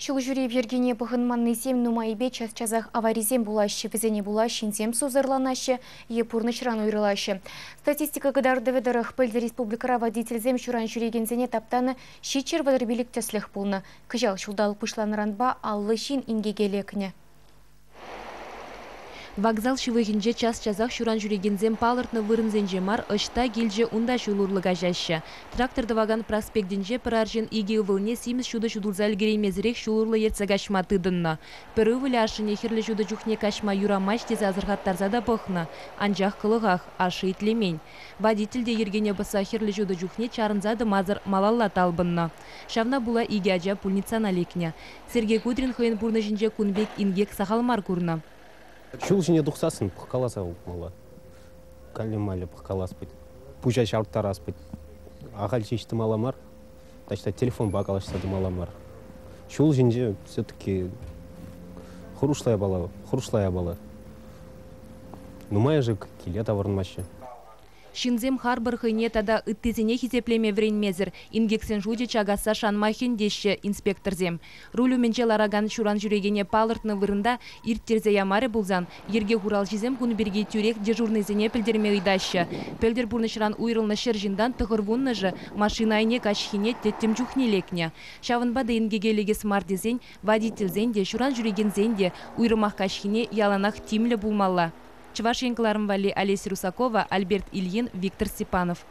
Шул жюри Евгения Пахынманный сем нумайбе час-часах аваризем булаще, візене булаще, инсем сузырланаще, епурнычран уйрылаще. Статистика гыдарды ведерах пыльды республикара водительзем шуран жюрегензене таптаны шичер вадырбелік тәсліх пулны. Кыжал шулдал пышланыранба аллы шин ингегелекне. Вокзал шывыгинже час-часах шуран жүрегензем палыртны вырынзенже мар ышта келже унда шулурлыга жаща. Тракторды ваган проспектінже пыраржен иге ывылне симіз шуды шудылза ілгеремезірек шулурлы ерцегашма тыдынна. Пірі ывылі ашыне херлі шуды жүхне кашма юрамаш тезе азырғаттарза да бұхна. Анжақ қылығақ, ашы итлемень. Водительде ергене баса херлі шуды жүхне чарынзады мазыр малалла талбынна. Шавна була иге ажа пульница налекне. Сергей Кудрин хойын бурны жинже кунбек ингек сахалмар курна. Шул жіне дұқсасын, пұққаласа ұлпмала. Калемалі пұққалас бұд. Пұжа шарттарас бұд. Ағал шешті маламар. Ташта телефон бақалашсады маламар. Шул жіне все-таки хурушлая бала. Нумая же келе тавырынмашы. Шинзем харбар хыне тада ыттезене хизеплеме вренмезір. Ингексен жуде чагаса шанмахин деші инспекторзем. Рулю менче лараган шуран жүрегене палыртны вырында ирттерзе ямары булзан. Ерге хурал жизем күнберге тюрек дежурныйзене пілдерме ыйдашы. Пілдер бурнышран уйрылны шержиндан тұғырвунны жы машина айне кашхине теттем жухнелекне. Шавынбады ингегелеге смардезен, водительзен де шуран жүрегензен де уйрымақ кашхине яланақ тимлі булмалла. Чувашенкаларым Вали Олеся Русакова, Альберт Ильин, Виктор Степанов.